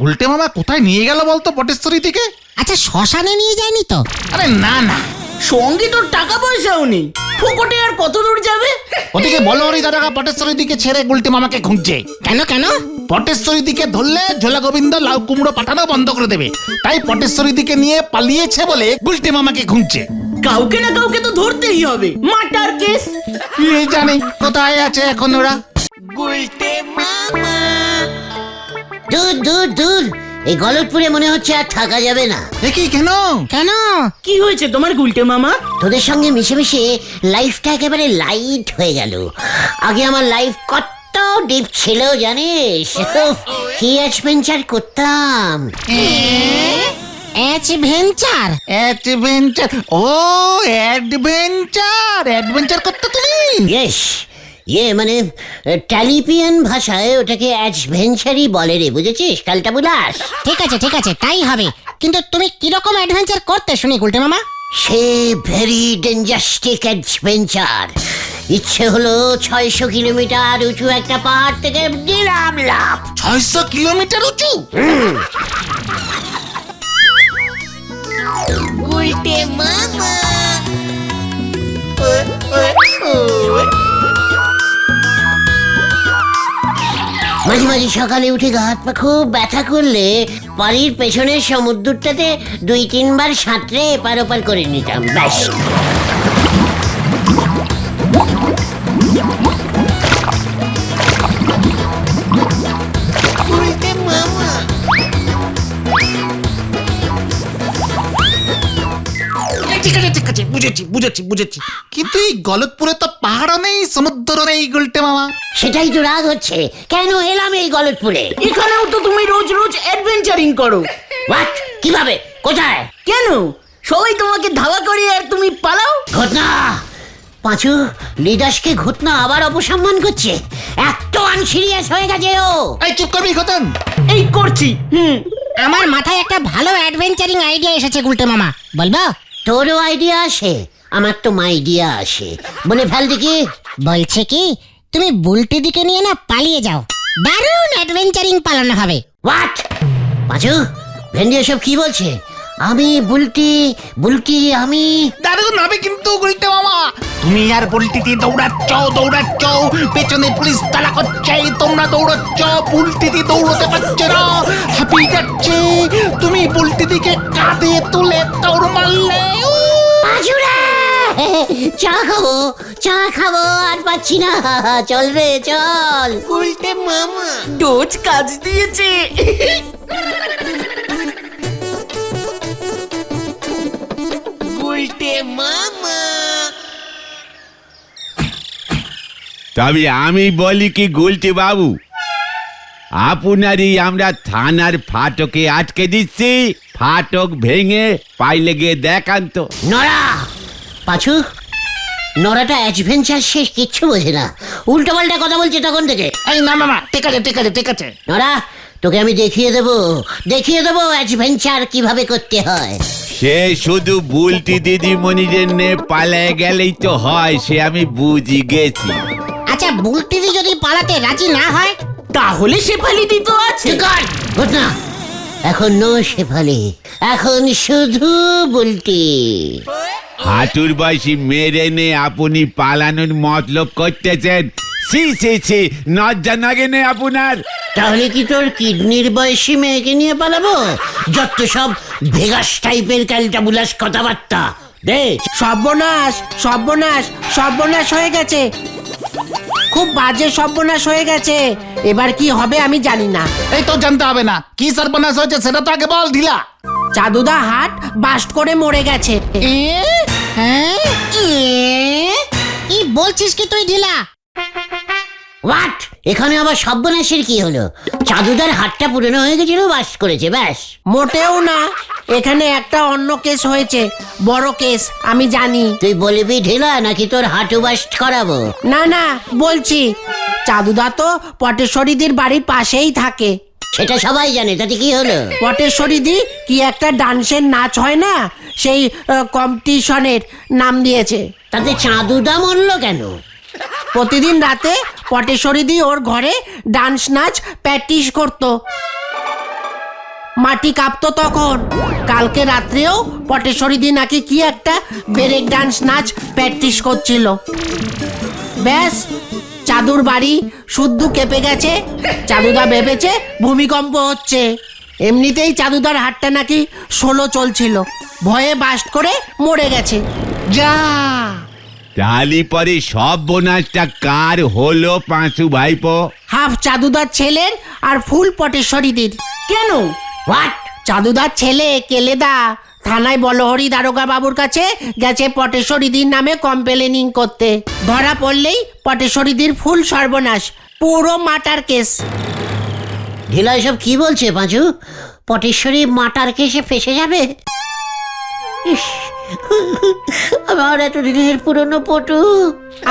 উল্টে মামা কোথায় নিয়ে গেল বলতো পটেশ্বরী দিকে? আচ্ছা শ্মশানে নিয়ে যায়নি তো? আরে না না, সঙ্গে তোর টাকা পয়সাও নেই, ফুকটে আর কত দূর যাবে? ওদিকে বলো হরি দাদা পটেশ্বরী দিকে ছেড়ে গুলটে মামাকে খুঁজছে। কেন কেন? পটেশ্বরী দিকে ধরলে ঝোলা গোবিন্দ লাউ কুমড়ো পাঠানো বন্ধ করে দেবে, তাই পটেশ্বরী দিকে নিয়ে পালিয়েছে বলে গুলটে মামাকে খুঁজছে। কাউকে না কাউকে তো ধরতেই হবে, মার্টার কেস। এই জানি কোথায় আছে এখন ওরা। দূর দূর দূর, এই গলতপুরে মনে হচ্ছে আর থাকা যাবে না। দেখি কেন? কেন? কি হয়েছে তোমার গুলটে মামা? তোদের সঙ্গে মিশে মিশে লাইফটা একেবারে লাইট হয়ে গেল। আগে আমার লাইফ কত ডিপ ছিল জানিস, কি অ্যাডভেঞ্চার করতাম। অ্যাডভেঞ্চার? অ্যাডভেঞ্চার? ও অ্যাডভেঞ্চার করতে তুমি? ইয়েস, মানে ট্যালিপিয়ান ভাষায় ওটাকে অ্যাডভেঞ্চারই বলে রে, বুঝেছিস কালটা বুলাস? ঠিক আছে তাই হবে, কিন্তু তুমি কিরকম অ্যাডভেঞ্চার করতে শুনি গুলটে মামা? সে ভেরি ডেঞ্জাস্টিক অ্যাডভেঞ্চার। ইচ্ছে হলো 600 কিলোমিটার উঁচু একটা পাহাড় থেকে দিলাম লাফ। 600 কিলোমিটার উঁচু? মাঝে মাঝে সকালে উঠে গা হাত পা খুব ব্যথা করলে বাড়ির পেছনের সমুদ্রটাতে 2-3 বার সাঁতরে এপার ওপার করে নিতাম, ব্যাস। ঠিক আছে বুঝেছি, কিন্তু এই গলতপুরে তো পাহাড়ও নেই সমুদ্র নেই গুলটে মামা। সেটাই তো রাগ হচ্ছে, কেন এলাম এই গলতপুরে? এখানেও তো তুমি রোজ রোজ অ্যাডভেঞ্চারিং করো। হোয়াট? কিভাবে? কোথায়? কেন সবাই তোমাকে ধাওয়া করে আর তুমি পালাও? ঘটনা পাঁচু, লিডাসকে ঘটনা আবার অপসম্মান করছে। এত আনসিরিয়াস হয়ে গেছে ও। এই চুপ করবি খতন। এই করছি। আমার মাথায় একটা ভালো অ্যাডভেঞ্চারিং আইডিয়া এসেছে গুলটে মামা, বলবো? তোরও আইডিয়া আসে, আমার তো মাইডিয়া আসে, বলে ফেল দেখি। বলছে কি, তুমি বুলটি দিকে নিয়ে না পালিয়ে যাও, দারুণ অ্যাডভেঞ্চারিং পালানো হবে। হোয়াট? পাঁচু, ভেন্ডি এসব কি বলছে? আমি বুলটি আমি দারুণ হবে কিন্তু গুলটে মামা। তুমি আর বুলটিতে দৌড়াচ্ছ, পেছনে পুলিশ তালা করছে, তোমরা দৌড়াচ্ছ, বুলটিতে দৌড়তে পারছে না, হাঁপিয়ে যাচ্ছে, তুমি বুলটি দিকে কাঁধে তুলে দৌড় মারলে। পাঁচুরে, চা খাবো আর পাচ্ছি না, চল রে চল। উল্টে মামা ডোজ কাজ দিয়েছে। উল্টে মামা। তবে আমি বলি কি গুলটে বাবু, আপনারই আমরা থানার ফাটকে আটকে দিচ্ছি, ফাটক ভেঙে পাইলে গিয়ে দেখান তো। নড়া, পাঁচু, নড়াটা অ্যাডভেঞ্চার শেষ কিচ্ছু বোঝে না, উল্টো পাল্টা কথা বলছে তখন থেকে। এই না মামা, ঠিক আছে। নড়া, তোকে আমি দেখিয়ে দেবো অ্যাডভেঞ্চার কিভাবে করতে হয়। সে শুধু বুলটি দিদিমণিদের নে পালায় গেলেই তো হয়, সে আমি বুঝি গেছি। আচ্ছা বুলটিদি যদি পালাতে রাজি না হয়? তাহলে শেফালি দিত আছে। ঘটনা এখন নো শেফালি, এখন শুধু বুলটি। হাঁটুর বয়সী মেরে নে আপনি পালানোর মতলব করতেছেন? ছি নজ্জা লাগে নে আপনার? তাহলে কি তোর কিডনির বয়সী মেয়েকে নিয়ে পালাবো? যত সব ভেগাস টাইপের ক্যালটাবুলাস কথাবার্তা। দেখ, সর্বনাশ হয়ে গেছে, খুব বাজে সর্বনাশ হয়ে গেছে। এবার কি হবে আমি জানি না। এই তো জানতে হবে না, কি সর্বনাশ হয়েছে সেটা তো আগে বল ঢিলা। চাঁদুদা হাট বাস্ট করে মরে গেছে। হ্যাঁ? কি বলছিস কি তুই ঢিলা? হোয়াট? এখানে আবার সর্বনাশের কি হলো? চাঁদুদার হাতটা পুরনো হয়ে গেছিল, বাস করেছে, ব্যাস। মোটেও না, এখানে একটা অন্য কেস হয়েছে, বড় কেস, আমি জানি। তুই বলবি ঢিলা নাকি তোর হাঁটু বাস্ট করাবো? না বলছি, চাঁদুদা তো পটেশ্বরীদির বাড়ির পাশেই থাকে। সেটা সবাই জানে, তাতে কি হলো? পটেশ্বরীদি কি একটা ডান্সের নাচ হয় না, সেই কম্পিটিশনের নাম দিয়েছে। তাতে চাঁদুদা মরলো কেন? প্রতিদিন রাতে পটেশ্বরীদি ওর ঘরে ডান্স নাচ প্র্যাকটিস করতো। মাটি কাঁপতো তখন। কালকে রাত্রেও পটেশ্বরী দি নাকি কি একটা ব্রেক ডান্স নাচ প্র্যাকটিস করছিল। ব্যাস, চাদুর বাড়ি শুদ্ধ কেঁপে গেছে। চাদুদা ভেবেছে ভূমিকম্প হচ্ছে। এমনিতেই চাদুদার হাতটা নাকি 16 চলছিল, ভয়ে বাস্ট করে মরে গেছে। যা তালি পরে সব বোনাসটা কার হলো পাঁচু ভাইপো? হাফ চাদুদার ছেলের আর ফুল পটেশ্বরীদের। কেন? হোয়াট? চাদুদার ছেলে কেলেদা থানায় বলহরি দারোগা বাবুর কাছে গেছে পটেশ্বরীদির নামে কমপ্লেনিং করতে। ধরা পড়লেই পটেশ্বরীদির ফুল সর্বনাশ, পুরো মার্টার কেস। ঢিলা এসব কি বলছে পাঁচু? পটেশ্বরী মাটার কেসে ফেসে যাবে? ইস, আমার এতদিনের পুরনো পটু।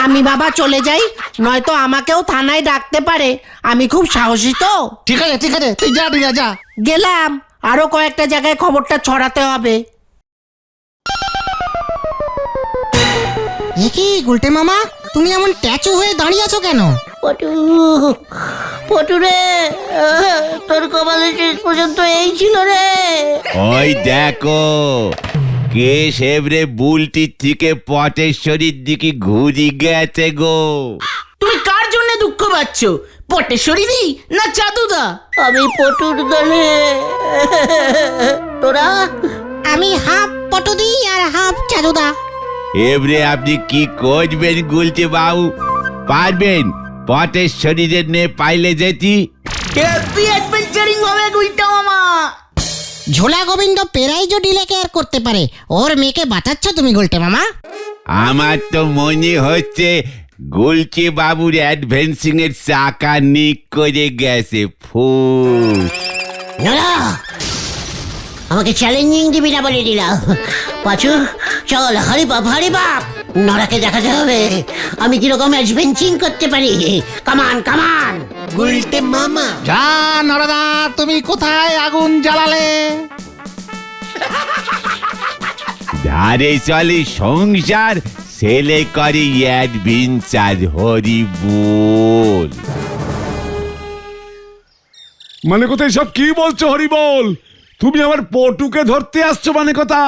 আমি বাবা চলে যাই, নয়তো আমাকেও থানায় ডাকতে পারে। আমি খুব সাহসী তো। ঠিক আছে তুই যা যা। গেলাম, আরো কয়েকটা জায়গায় খবরটা ছড়াতে হবে। এ কি গুলটে মামা, তুমি এমন ট্যাচু হয়ে দাঁড়িয়ে আছো কেন? পটু, পটু রে, তোর কপালে শেষ পর্যন্ত এই ছিল রে। ওই দেখো কে সেবরে বুলটির থেকে পটেশ্বরীর দিকে ঘুরি গেছে গো। তুমি কার জন্য দুঃখ পাচ্ছ? পটেশ্বরী দি না চাদুদা? আমি পটুর দলে। তোরা? আমি হাফ পটুদি আর হাফ চাদুদা। এবারে আপনি কি করবেন গুলতে বাবু? পারবেন পটেশ্বরীদের নে পাইলে যেতি? হ্যাপি অ্যাডভেঞ্চারিং হবে গুলটা মামা। ঝোলা গোবিন্দ পেরাইজো ডিলে কেয়ার করতে পারে, ওর মেয়েকে বাঁচাচ্ছ তুমি গুলটে মামা। আমার তো মনে হচ্ছে গুলচে বাবুর অ্যাডভেন্সিং এর চাকা নিক করে গেছে। ফুস নোরা, আমাকে চ্যালেঞ্জিং দিবি না বলে দিলাম। পাঁচু চল, হরি বাপ হরি বাপ। নরাকে দেখাতে হবে আমি কিরকম অ্যাডভেঞ্চিং করতে পারি। কামান কামান। গুলটে মামা যা। নরদা তুমি কোথায় আগুন জ্বালালে? ধারে চলে সংসার, ছেলে করে অ্যাডভেঞ্চার। হরি বল। মানে কথা সব কি বলছো হরি বল? তুমি আমার পটুকে ধরতে আসছো মানে কথা?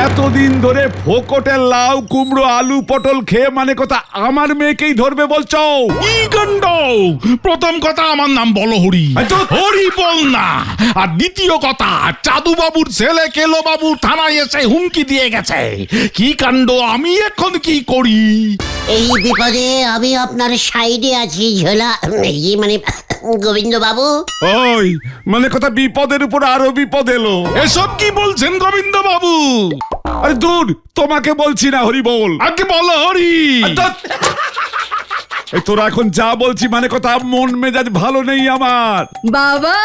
এতদিন ধরে ফোকটের লাউ কুমড়ো আলু পটল খেয়ে মানে কথা আমার মেয়েকেই ধরবে বলছো? কি কাণ্ড! প্রথম কথা আমার নাম বলো হরি, হরি বল না। আর দ্বিতীয় কথা, চাদু বাবুর ছেলে কেলো বাবু থানায় এসে হুমকি দিয়ে গেছে। কি কাণ্ড! আমি এখন কি করি? এই বিপদে আমি আপনার সাইডে আছি ঝোলা, এই মানে গোবিন্দ বাবু। ওই মানে কথা বিপদের উপর আরো বিপদ এলো। এসব কি বলছেন গোবিন্দ বাবু? আরে দূর, তোমাকে বলছি না হরি বল। আগে বলো হরি। এই তোরা এখন যা বলছি মানে কথা মন মেজাজ ভালো নেই আমার। বাবা,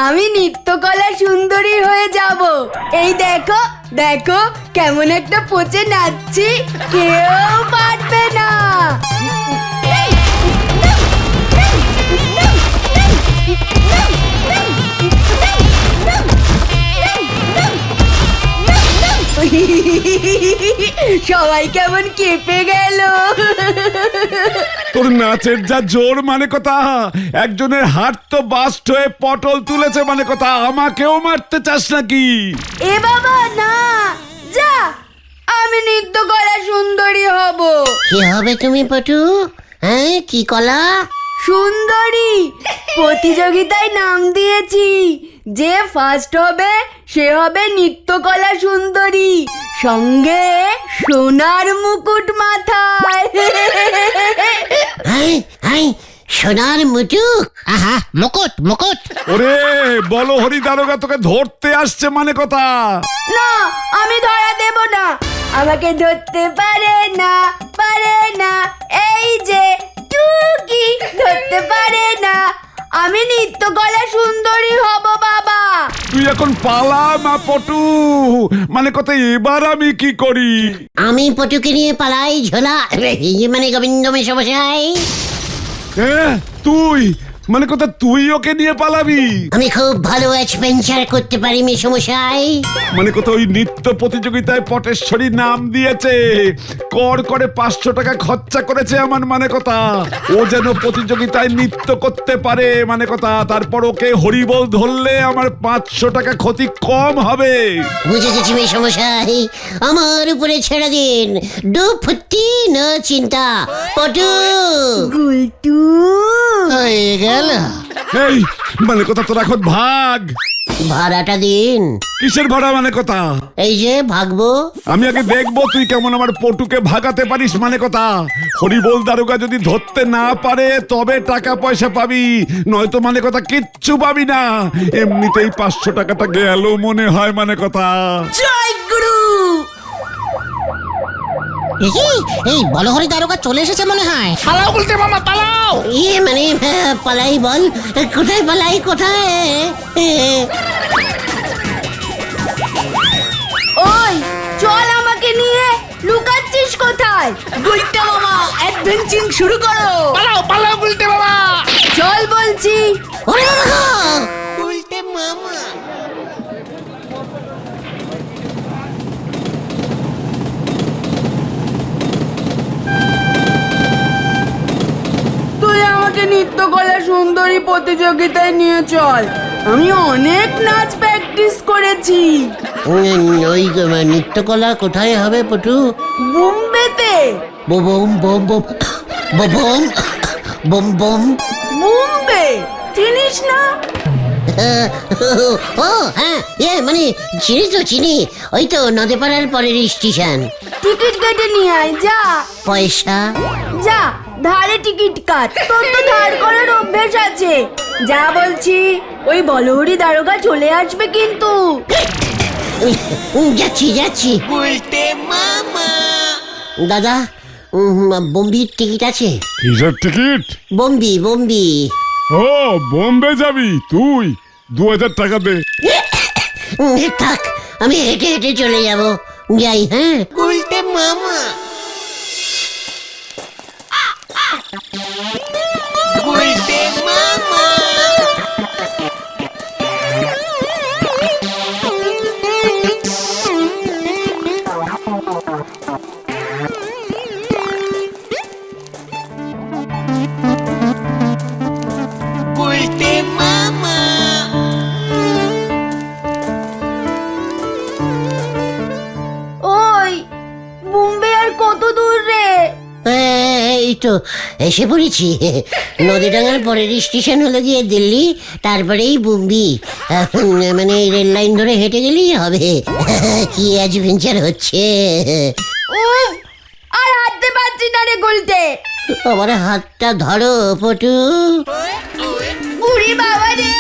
আমি নৃত্যকলা সুন্দরী হয়ে যাব। এই দেখো দেখো কেমন একটা পচে নাচছি, কেউ পারবে না। সবাই কেমন কেঁপে গেল। তোর নাচের যা জোর মানে কথা, একজনের হাত তো বাস্ট হয়ে পটল তুলেছে মানে কথা, আমাকেও মারতে চাস নাকি? এ বাবা না, যা, আমি নৃত্যকলা সুন্দরী হব। কি হবে তুমি পটু? হ্যাঁ, কি কলা? সুন্দরী প্রতিযোগিতায় নাম দিয়েছি, যে ফার্স্ট হবে সে হবে নৃত্যকলা সুন্দরী, সঙ্গে সোনার মুকুট মাথায়। হ্যাঁ হ্যাঁ, সোনার মুটুক। আহা, মুকুট মুকুট। ওরে বলো হরি দারোগা তোকে ধরতে আসছে মানে কথা। না, আমি ধরা দেব না, আমাকে ধরতে পারে না, পারে না। এই যে টুকি ধরতে পারে না, আমি নৃত্যকলা সুন্দরী হব বাবা। তুই এখন পালা মা পটু, মানে কথা এবার আমি কি করি? আমি পটুকে নিয়ে পালাই ঝোলা, এই মানে গোবিন্দ মেশামশাই। হ্যাঁ তুই মানে কথা তুই ওকে নিয়ে পালাবি? আমি খুব ভালো অ্যাডভেঞ্চার করতে পারি মেসমশাই। মানে কথা ওই নৃত্য প্রতিযোগিতায় পটেশ্বরী নাম দিয়েছে, কর করে 500 টাকা খরচা করেছে আমার মানে কথা। ও যেন প্রতিযোগিতায় নৃত্য করতে পারে মানে কথা, তারপর ওকে হরিবোল ধরলে আমার 500 টাকা ক্ষতি কম হবে। বুঝে গেছি মেসমশাই, আমার উপরে ছেড়ে দিন, ডুবতি না চিন্তা। পটু গুলটু হয়ে গেল। এই মানে কথা তোর এখন ভাগ। ভাড়াটা দিন। কিসের ভাড়া মানে কথা? এই যে ভাগবো। আমি আগে দেখবো তুই কেমন আমার পটুকে ভাগাতে পারিস মানে কথা। হরিবোল দারোগা যদি ধরতে না পারে তবে টাকা পয়সা পাবি, নয়তো মানে কথা কিচ্ছু পাবি না। এমনিতেই 500 টাকাটা গেল মনে হয় মানে কথা। জয় গুরু। এই বলহরি দারোগা চলে এসেছে মনে হয়। পালাও গুলটে মামা পালাও। মানে পালাই বল, কোথায় পালাই কোথায়? ওই চল আমাকে নিয়ে, লুকাচ্ছিস কোথায়? গুলটা মামা অ্যাডভেঞ্চারিং শুরু করো। পালাও পালাও গুলটে মামা। চল বলছি। ওরে বাবা গো! তুই আমাকে নৃত্যকলা সুন্দরী প্রতিযোগিতায় নিয়ে চল, আমি অনেক নাচ প্র্যাকটিস করেছি। ওই নৃত্যকলা কোথায় হবে পটু? বোম্বেতে। বোম বোম বোম বোম বোম বোম। বোম্বে চিনিস না? ও হ্যাঁ, মানে চিনি, ওই তো নদীপাড়ার পরের স্টেশন। টিকিট কেটে নিয়ে আয় যা। পয়সা? যা ধারে টিকিট কাট, তোর তো ধার করার অভ্যেস আছে। যা বলছি, ওই বলহরি দারোগা চলে আসবে কিন্তু। যাচ্ছি। দাদা, বোম্বির টিকিট আছে? কিসের টিকিট? বোম্বি। ও বোম্বে যাবি তুই? 2000 টাকা দে। থাক, আমি হেঁটে হেঁটে চলে যাব। যাই হ্যাঁ। ওই বোম্বে আর কত দূর রে? এই তো এসে পড়েছি। নদীডাঙ্গার পরের স্টেশন হলো গিয়ে দিল্লি, তারপরেই বোম্বি। মানে রেল লাইন ধরে হেঁটে গেলেই হবে। কি অ্যাডভেঞ্চার হচ্ছে! উফ, আর হাঁটতে পারছি না রে গুলটে। আমার হাতটা ধরো পটু। বুড়ি বাবা রে।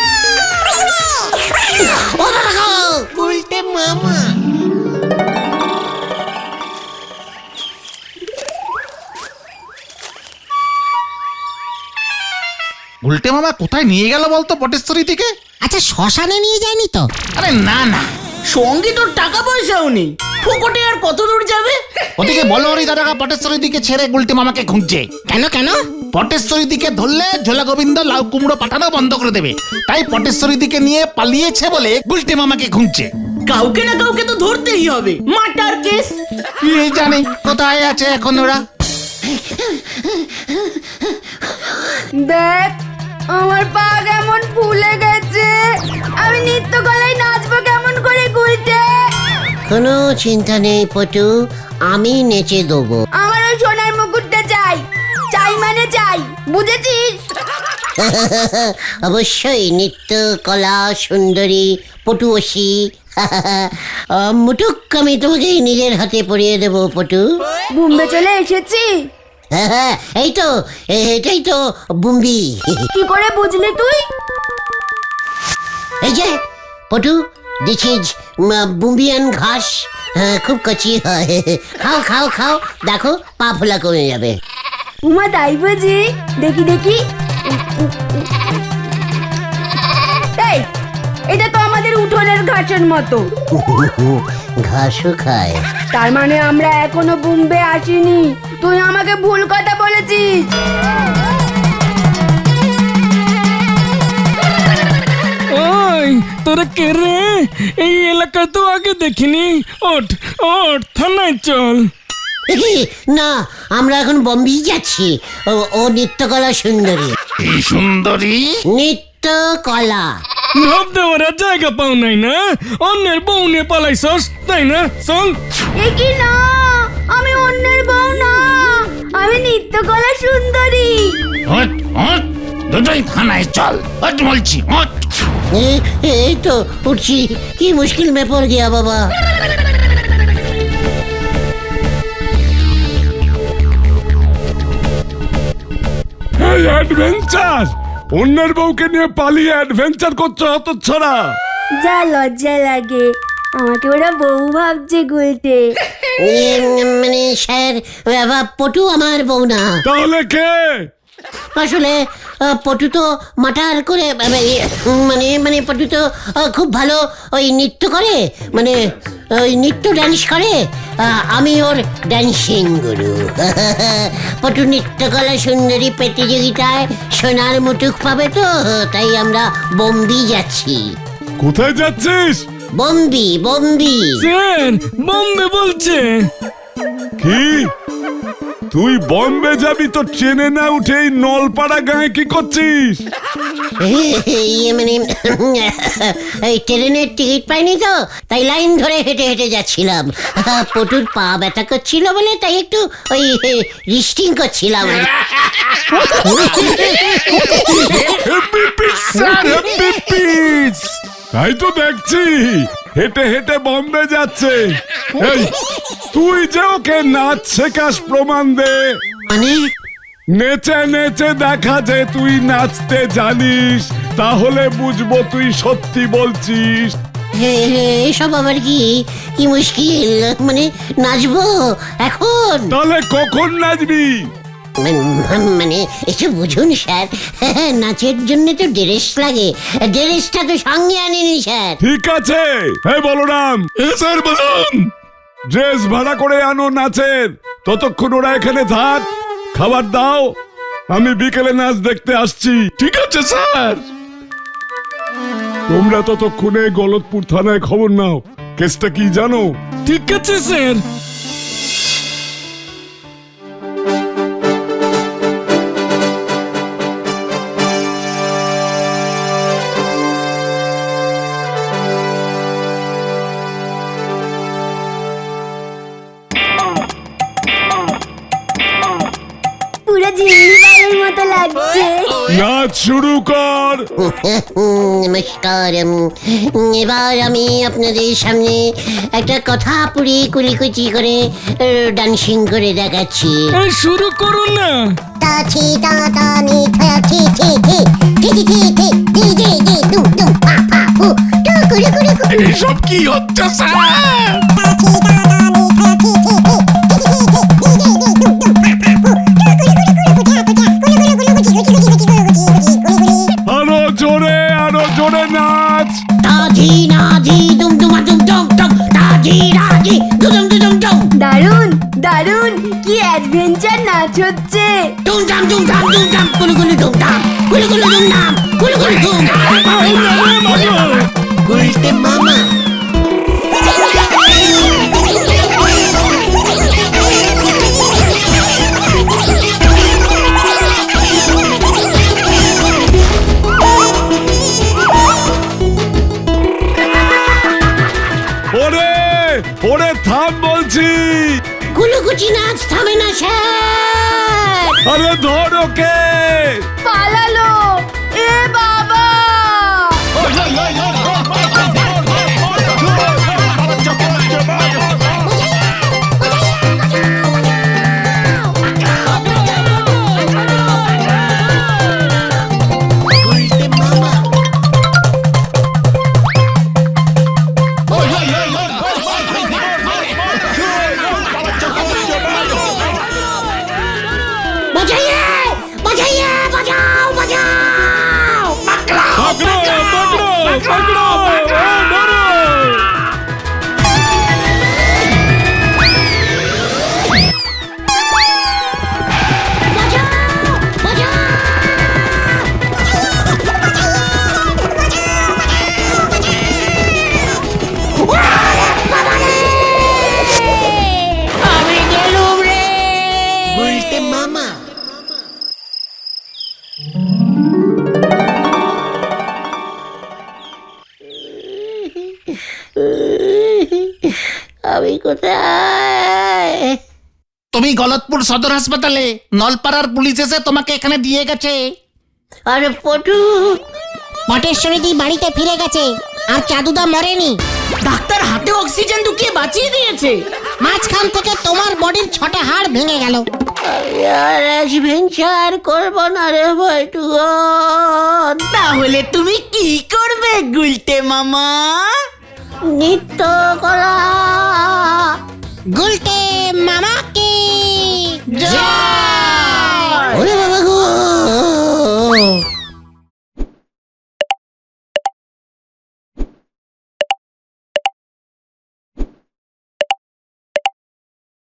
গুলটে মামা কোথায় নিয়ে গেল বলতো পটেশ্বরী থেকে? আচ্ছা শ্মশানে নিয়ে যায়নি তো? আরে না না, সঙ্গে তোর টাকা পয়সাও নেই, ফুকটে আর কত দূর যাবে? ওদিকে বলহরি দারোগা পটেশ্বরী দিকে ছেড়ে গুলটে মামাকে খুঁজছে। কেন? পটেশ্বরী দিকে ধরলে ঝোলা গোবিন্দ লাউ কুমড়ো পাঠানো বন্ধ করে দেবে, তাই পটেশ্বরী দিকে নিয়ে পালিয়েছে বলে গুলটে মামাকে খুঁজছে। কাউকে না কাউকে তো ধরতেই হবে। Martyr case. কে জানে কোথায় আছে এখন ওরা। দেখ আমার পা কেমন ফুলে গেছে, আমি নৃত্যকলায় নাচবো কেমন করে গুলটে? কোনো চিন্তা নেই পটু, আমি নেচে দেবো। আমার ওই সোনার মুকুটটা চাই, মানে চাই, বুঝেছিস? অবশ্যই নৃত্য কলা সুন্দরী পটুয়সী। মুটুক আমি তোমাকে নিজের হাতে পরিয়ে দেবো পটু। বোম্বে চলে এসেছি। এই তো, এটাই তো বোম্বি। কি করে বুঝলি তুই? এই যে পটু, দিস ইজ বোম্বিয়ান ঘাস, খুব কচি হয়। খাও, দেখো পা ফোলা কমে যাবে। উমা তাই বুঝি? দেখি। এই, এটা তো আমাদের উঠোনের ঘাসের মতো। ঘাসও খায়? তার মানে আমরা এখনো বোম্বে আসিনি। তুই আমাকে ভুল কথা বলেছিস। তোরা কে রে? এই এলাকায় তো আগে দেখিনি। ওঠ ওঠ, থানায় চল। না, আমরা এখন বম্বে যাচ্ছি। ও নৃত্যকলা সুন্দরী। কি সুন্দরী? নৃত্যকলা। ভাব দেওয়ার আর জায়গা পাও নাই না? অন্যের বউ নিয়ে পালাইছস তাই না? চল। এ কি না, আমি অন্যের বউ না, আমি নৃত্যকলা সুন্দরী। হট হট, দুটোই থানায় চল। হট বলছি, হট। এই তো উঠছি। কি মুশকিল মে পড় গিয়া বাবা। এই অ্যাডভেঞ্চার, অন্যের বউকে নিয়ে পালিয়ে অ্যাডভেঞ্চার করছো হতচ্ছাড়া। যা লজ্জা লাগে, আমাকে ওরা বউ ভাবছে গুলটে। মানে স্যার, পটু আমার বউ না। তাহলে কে? আসলে পটু তো মাটার করে মানে পটু তো খুব ভালো ওই নৃত্য করে, মানে ওই নৃত্য ডান্স করে। আমি ওর ডান্সিং গুরু। পটু নৃত্যকলা সুন্দরী প্রতিযোগিতায় সোনার মুটুক পাবে তো, তাই আমরা বম্বে যাচ্ছি। কোথায় যাচ্ছিস? বম্বে বম্বে। স্যার, বম্বে বলছে। কি তুই বম্বে যাবি তো ট্রেনে না উঠে এই নলপাড়া গায়ে কি করছিস? মানে এই ট্রেনের টিকিট পাইনি তো, তাই লাইন ধরে হেঁটে হেঁটে যাচ্ছিলাম। পটুর পা ব্যথা করছিল বলে তাই একটু ওই রিস্টিং করছিলাম। তাই তো দেখছি হেঁটে হেঁটে বম্বে যাচ্ছে। এই তুই যে ওকে নাচ শেখাস, প্রমাণ দে। মানে নেচে নেচে দেখা যে তুই নাচতে জানিস, তাহলে বুঝবো তুই সত্যি বলছিস। এসব আবার কি কি মুশকিল? মানে নাচবো এখন? তাহলে কখন নাচবি? মানে এসব বুঝুন স্যার, নাচের জন্য তো ড্রেস লাগে, ড্রেসটা তো সঙ্গে আনিনি স্যার। ঠিক আছে, হ্যাঁ বলরাম। স্যার বলুন। ড্রেস ভাড়া করে আনো নাচের, ততক্ষণ ওরা এখানে থাক, খাবার দাও, আমি বিকেলে নাচ দেখতে আসছি। ঠিক আছে স্যার। তোমরা ততক্ষণে গলতপুর থানায় খবর নাও। কেসটা কি জানো? ঠিক আছে স্যার। পুরো জিম্মিবারের মতো লাগছে। নাচ শুরু কর। নমস্কার। এবার আমি আপনাদের সামনে একটা কথা পুরি কুলিকুচি করে ডান্সিং করে দেখাচ্ছি। শুরু করুন না। তাছি তা তা নি থা থি থি থি থি থি থি থি দি দি দি দু দু পা পা হু টু কুলু কুলু কুলু। এসব কি হচ্ছে স্যার? তাছি তা তা নি থা থি থি থি থি থি থি দি দি দি দু দু পা পা হু টু কুলু কুলু কুলু কুচা কুচা কুলু কুলু কুলু কুচি কুচি কুচি কুচি কুচি কুলু কুলু। আরো জোরে নাচ। তাজি নাজি দুম দুমা দুম দুম দুম তাজি নাজি দুম দুম দুম দুম। দারুন দারুন, কি অ্যাডভেঞ্চার নাচ হচ্ছে। দুম দাম কুলু কুলু দুম দাম কুলু কুলু দুম দাম কুলু কুলু দুম। গুলটে মামা। ওরে থাম বলছি। কুলুকুচি নাচ থামে না স্যার। আরে ধর ওকে। পালালো, এ বাবা। কোথায়? তুমি গলতপুর সদর হাসপাতালে, নলপাড়ার পুলিশ এসে তোমাকে এখানে দিয়ে গেছে। আরে পটু, পটেশ্বরীদি বাড়িতে ফিরে গেছে, আর চাঁদুদা মরেনি। ডাক্তার হাতে অক্সিজেন ঢুকিয়ে বাঁচিয়ে দিয়েছে। মাঝখান থেকে তোমার বডির 6টা হাড় ভেঙে গেল। আমি আর অ্যাডভেঞ্চার করবো না রে বটুগন। তাহলে তুমি কি করবে গুলটে মামা? নৃত্য করা। গুলটে মামা